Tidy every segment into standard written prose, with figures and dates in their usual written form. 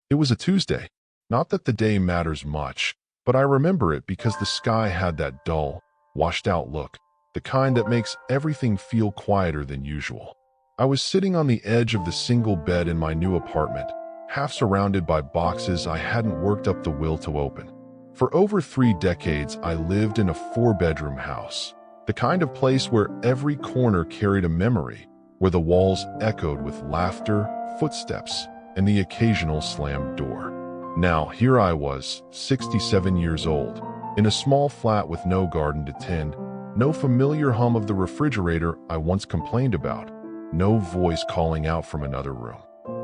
It was a Tuesday. Not that the day matters much, but I remember it because the sky had that dull, washed-out look, the kind that makes everything feel quieter than usual. I was sitting on the edge of the single bed in my new apartment, half surrounded by boxes I hadn't worked up the will to open. For over 3 decades, I lived in a 4-bedroom house, the kind of place where every corner carried a memory, where the walls echoed with laughter, footsteps, and the occasional slammed door. Now, here I was, 67 years old, in a small flat with no garden to tend, no familiar hum of the refrigerator I once complained about, no voice calling out from another room.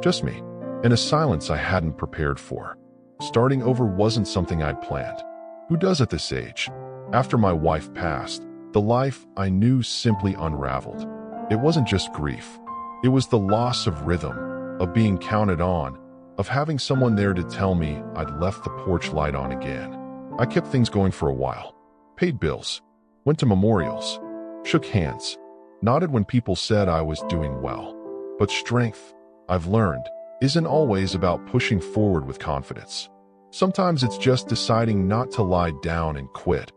Just me, and a silence I hadn't prepared for. Starting over wasn't something I'd planned. Who does at this age? After my wife passed, the life I knew simply unraveled. It wasn't just grief. It was the loss of rhythm, of being counted on, of having someone there to tell me I'd left the porch light on again. I kept things going for a while. Paid bills, went to memorials, shook hands, nodded when people said I was doing well. But strength, I've learned, isn't always about pushing forward with confidence. Sometimes it's just deciding not to lie down and quit,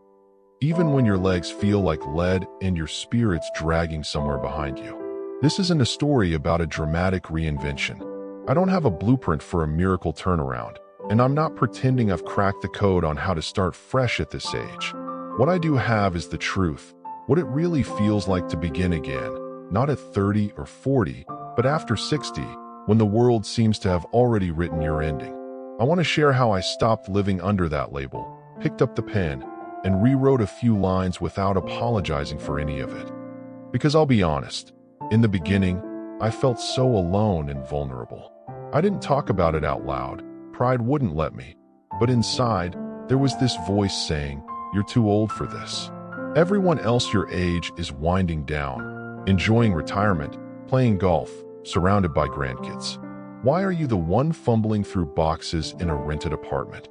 even when your legs feel like lead and your spirit's dragging somewhere behind you. This isn't a story about a dramatic reinvention. I don't have a blueprint for a miracle turnaround, and I'm not pretending I've cracked the code on how to start fresh at this age. What I do have is the truth, what it really feels like to begin again, not at 30 or 40, but after 60, when the world seems to have already written your ending. I want to share how I stopped living under that label, picked up the pen, and rewrote a few lines without apologizing for any of it. Because I'll be honest, in the beginning, I felt so alone and vulnerable. I didn't talk about it out loud. Pride wouldn't let me. But inside, there was this voice saying, "You're too old for this. Everyone else your age is winding down, enjoying retirement, playing golf, surrounded by grandkids. Why are you the one fumbling through boxes in a rented apartment?"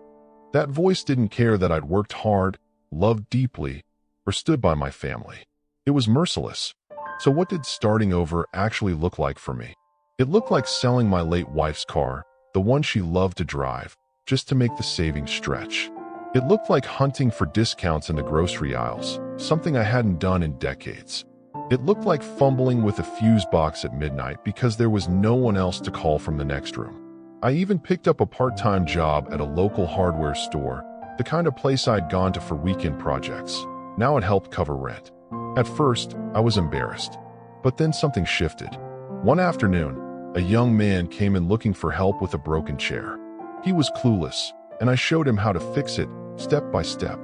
That voice didn't care that I'd worked hard, loved deeply, or stood by my family. It was merciless. So what did starting over actually look like for me? It looked like selling my late wife's car, the one she loved to drive, just to make the savings stretch. It looked like hunting for discounts in the grocery aisles, something I hadn't done in decades. It looked like fumbling with a fuse box at midnight because there was no one else to call from the next room. I even picked up a part-time job at a local hardware store, the kind of place I'd gone to for weekend projects. Now it helped cover rent. At first, I was embarrassed. But then something shifted. One afternoon, a young man came in looking for help with a broken chair. He was clueless, and I showed him how to fix it, step by step.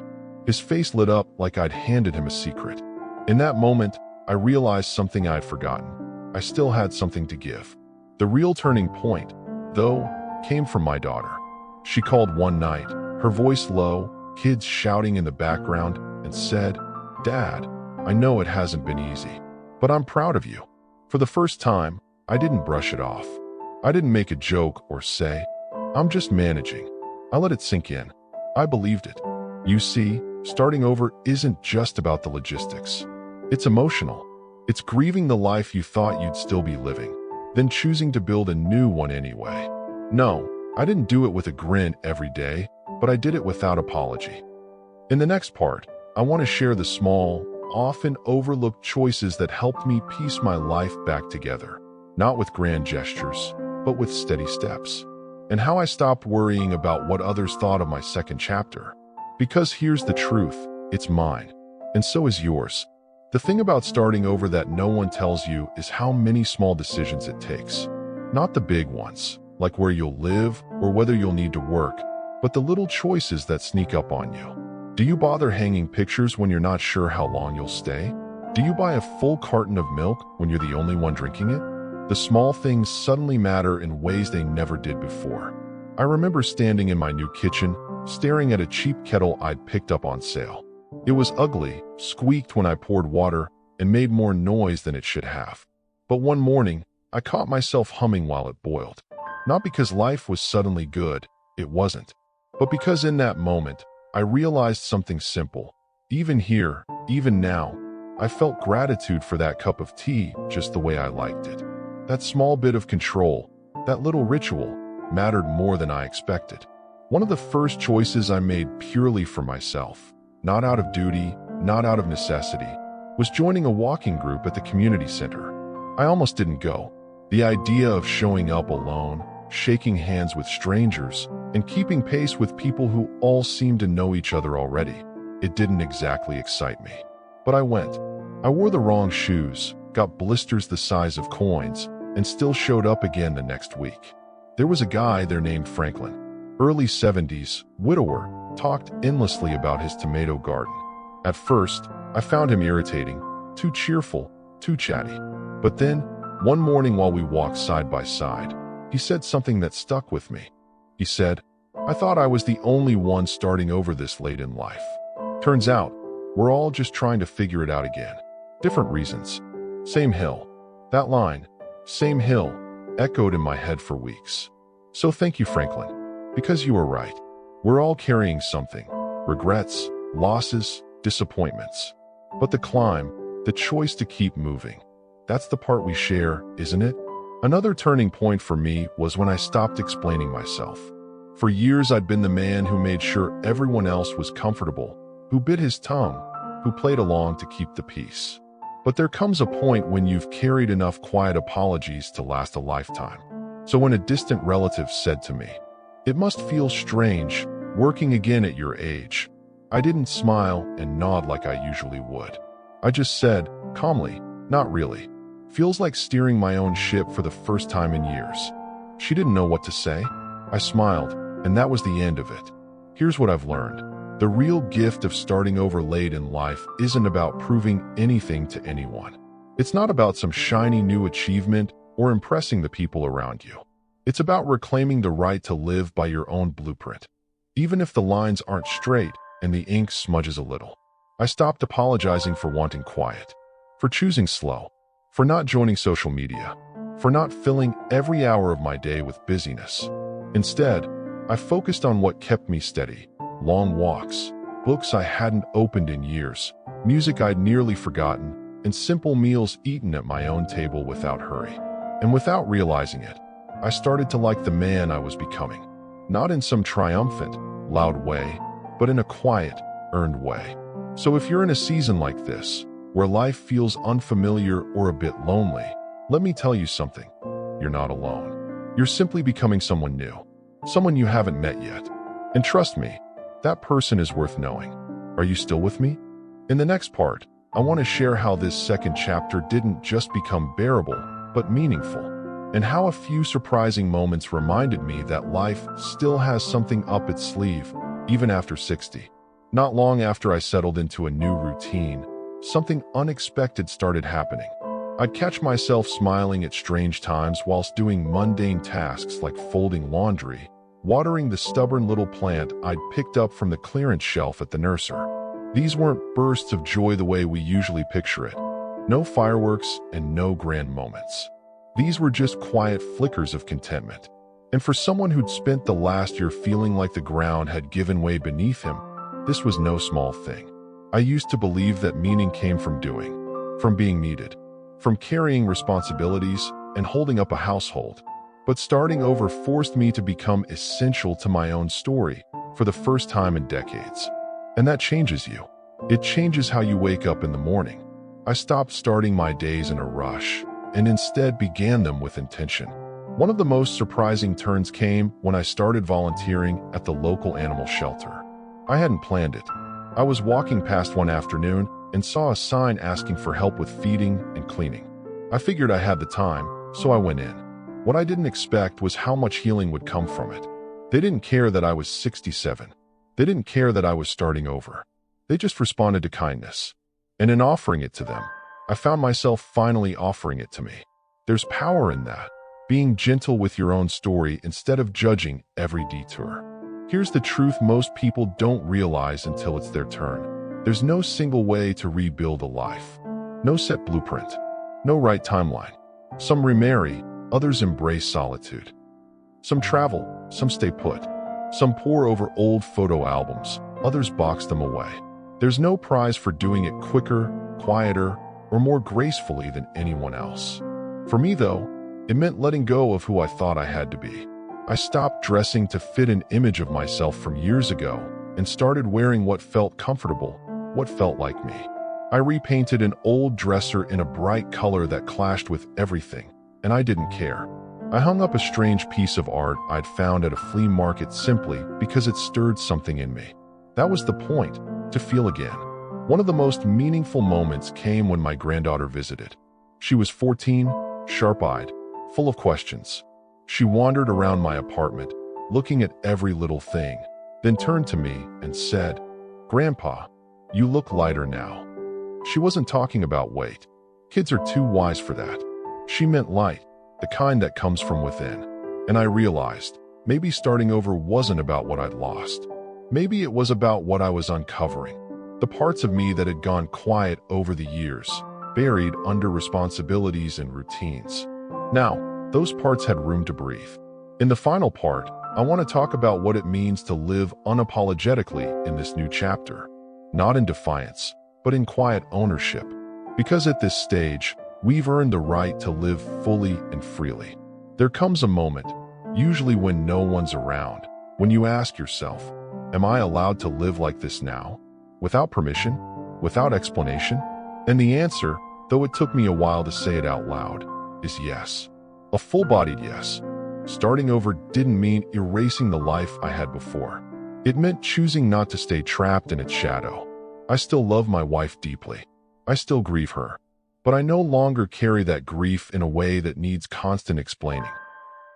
His face lit up like I'd handed him a secret. In that moment, I realized something I'd forgotten. I still had something to give. The real turning point, though, came from my daughter. She called one night, her voice low, kids shouting in the background, and said, "Dad, I know it hasn't been easy, but I'm proud of you." For the first time, I didn't brush it off. I didn't make a joke or say, "I'm just managing." I let it sink in. I believed it. You see, starting over isn't just about the logistics. It's emotional. It's grieving the life you thought you'd still be living, then choosing to build a new one anyway. No, I didn't do it with a grin every day, but I did it without apology. In the next part, I want to share the small, often overlooked choices that helped me piece my life back together, not with grand gestures, but with steady steps, and how I stopped worrying about what others thought of my second chapter. Because here's the truth, it's mine, and so is yours. The thing about starting over that no one tells you is how many small decisions it takes. Not the big ones, like where you'll live or whether you'll need to work, but the little choices that sneak up on you. Do you bother hanging pictures when you're not sure how long you'll stay? Do you buy a full carton of milk when you're the only one drinking it? The small things suddenly matter in ways they never did before. I remember standing in my new kitchen, staring at a cheap kettle I'd picked up on sale. It was ugly, squeaked when I poured water, and made more noise than it should have. But one morning, I caught myself humming while it boiled. Not because life was suddenly good, it wasn't. But because in that moment, I realized something simple. Even here, even now, I felt gratitude for that cup of tea just the way I liked it. That small bit of control, that little ritual, mattered more than I expected. One of the first choices I made purely for myself, not out of duty, not out of necessity, was joining a walking group at the community center. I almost didn't go. The idea of showing up alone, shaking hands with strangers, and keeping pace with people who all seemed to know each other already, it didn't exactly excite me. But I went. I wore the wrong shoes, got blisters the size of coins, and still showed up again the next week. There was a guy there named Franklin, early 70s, widower, talked endlessly about his tomato garden. At first, I found him irritating, too cheerful, too chatty. But then, one morning while we walked side by side, he said something that stuck with me. He said, "I thought I was the only one starting over this late in life. Turns out, we're all just trying to figure it out again. Different reasons. Same hill." That line, "same hill," echoed in my head for weeks. So thank you, Franklin, because you were right. We're all carrying something. Regrets, losses, disappointments. But the climb, the choice to keep moving, that's the part we share, isn't it? Another turning point for me was when I stopped explaining myself. For years, I'd been the man who made sure everyone else was comfortable, who bit his tongue, who played along to keep the peace. But there comes a point when you've carried enough quiet apologies to last a lifetime. So when a distant relative said to me, "It must feel strange, working again at your age," I didn't smile and nod like I usually would. I just said, calmly, "Not really. Feels like steering my own ship for the first time in years." She didn't know what to say. I smiled, and that was the end of it. Here's what I've learned. The real gift of starting over late in life isn't about proving anything to anyone. It's not about some shiny new achievement or impressing the people around you. It's about reclaiming the right to live by your own blueprint, even if the lines aren't straight and the ink smudges a little. I stopped apologizing for wanting quiet, for choosing slow, for not joining social media, for not filling every hour of my day with busyness. Instead, I focused on what kept me steady: long walks, books I hadn't opened in years, music I'd nearly forgotten, and simple meals eaten at my own table without hurry. And without realizing it, I started to like the man I was becoming, not in some triumphant, loud way, but in a quiet, earned way. So if you're in a season like this, where life feels unfamiliar or a bit lonely, let me tell you something. You're not alone. You're simply becoming someone new, someone you haven't met yet. And trust me, that person is worth knowing. Are you still with me? In the next part, I want to share how this second chapter didn't just become bearable, but meaningful, and how a few surprising moments reminded me that life still has something up its sleeve, even after 60. Not long after I settled into a new routine, something unexpected started happening. I'd catch myself smiling at strange times whilst doing mundane tasks like folding laundry, watering the stubborn little plant I'd picked up from the clearance shelf at the nursery. These weren't bursts of joy the way we usually picture it. No fireworks and no grand moments. These were just quiet flickers of contentment. And for someone who'd spent the last year feeling like the ground had given way beneath him, this was no small thing. I used to believe that meaning came from doing, from being needed, from carrying responsibilities and holding up a household. But starting over forced me to become essential to my own story for the first time in decades. And that changes you. It changes how you wake up in the morning. I stopped starting my days in a rush and instead began them with intention. One of the most surprising turns came when I started volunteering at the local animal shelter. I hadn't planned it. I was walking past one afternoon and saw a sign asking for help with feeding and cleaning. I figured I had the time, so I went in. What I didn't expect was how much healing would come from it. They didn't care that I was 67. They didn't care that I was starting over. They just responded to kindness. And in offering it to them, I found myself finally offering it to me. There's power in that, being gentle with your own story instead of judging every detour. Here's the truth most people don't realize until it's their turn. There's no single way to rebuild a life. No set blueprint. No right timeline. Some remarry, others embrace solitude. Some travel, some stay put. Some pore over old photo albums, others box them away. There's no prize for doing it quicker, quieter, or more gracefully than anyone else. For me, though, it meant letting go of who I thought I had to be. I stopped dressing to fit an image of myself from years ago and started wearing what felt comfortable, what felt like me. I repainted an old dresser in a bright color that clashed with everything, and I didn't care. I hung up a strange piece of art I'd found at a flea market simply because it stirred something in me. That was the point, to feel again. One of the most meaningful moments came when my granddaughter visited. She was 14, sharp-eyed, full of questions. She wandered around my apartment, looking at every little thing, then turned to me and said, "Grandpa, you look lighter now." She wasn't talking about weight. Kids are too wise for that. She meant light, the kind that comes from within. And I realized, maybe starting over wasn't about what I'd lost. Maybe it was about what I was uncovering. The parts of me that had gone quiet over the years, buried under responsibilities and routines. Now, those parts had room to breathe. In the final part, I want to talk about what it means to live unapologetically in this new chapter. Not in defiance, but in quiet ownership. Because at this stage, we've earned the right to live fully and freely. There comes a moment, usually when no one's around, when you ask yourself, am I allowed to live like this now? Without permission? Without explanation? And the answer, though it took me a while to say it out loud, is yes. A full-bodied yes. Starting over didn't mean erasing the life I had before. It meant choosing not to stay trapped in its shadow. I still love my wife deeply. I still grieve her. But I no longer carry that grief in a way that needs constant explaining.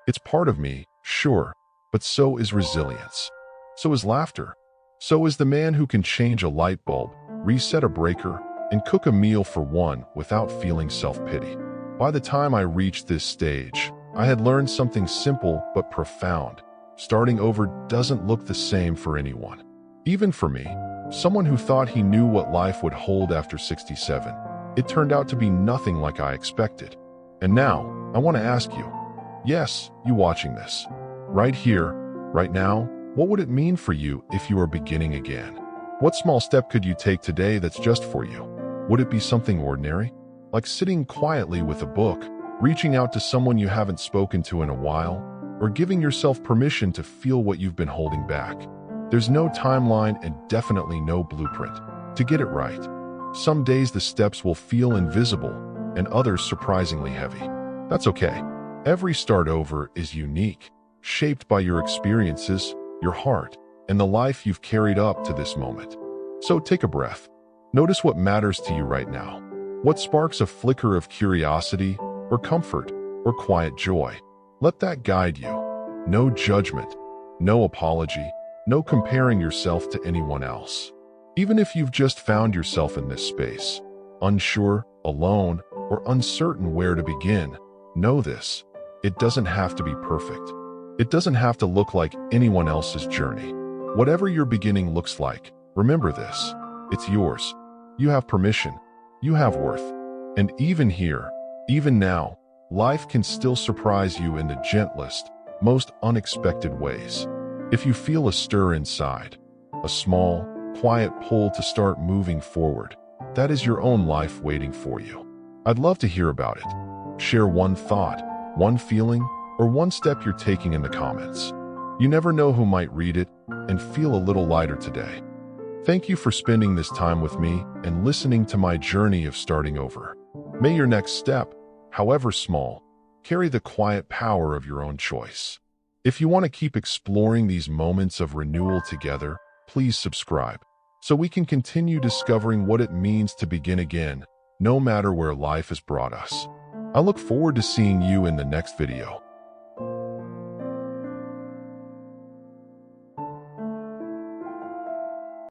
It's part of me, sure, but so is resilience. So is laughter. So is the man who can change a light bulb, reset a breaker, and cook a meal for one without feeling self-pity. By the time I reached this stage, I had learned something simple but profound. Starting over doesn't look the same for anyone. Even for me, someone who thought he knew what life would hold after 67. It turned out to be nothing like I expected. And now, I want to ask you, yes, you watching this, right here, right now, what would it mean for you if you were beginning again? What small step could you take today that's just for you? Would it be something ordinary? Like sitting quietly with a book, reaching out to someone you haven't spoken to in a while, or giving yourself permission to feel what you've been holding back? There's no timeline and definitely no blueprint to get it right. Some days the steps will feel invisible and others surprisingly heavy. That's okay. Every start over is unique, shaped by your experiences, your heart, and the life you've carried up to this moment. So take a breath. Notice what matters to you right now. What sparks a flicker of curiosity, or comfort, or quiet joy. Let that guide you. No judgment, no apology, no comparing yourself to anyone else. Even if you've just found yourself in this space, unsure, alone, or uncertain where to begin, know this: it doesn't have to be perfect. It doesn't have to look like anyone else's journey. Whatever your beginning looks like, remember this: it's yours. You have permission. You have worth. And even here, even now, life can still surprise you in the gentlest, most unexpected ways. If you feel a stir inside, a small, quiet pull to start moving forward, that is your own life waiting for you. I'd love to hear about it. Share one thought, one feeling, or one step you're taking in the comments. You never know who might read it and feel a little lighter today. Thank you for spending this time with me and listening to my journey of starting over. May your next step, however small, carry the quiet power of your own choice. If you want to keep exploring these moments of renewal together, please subscribe so we can continue discovering what it means to begin again, no matter where life has brought us. I look forward to seeing you in the next video.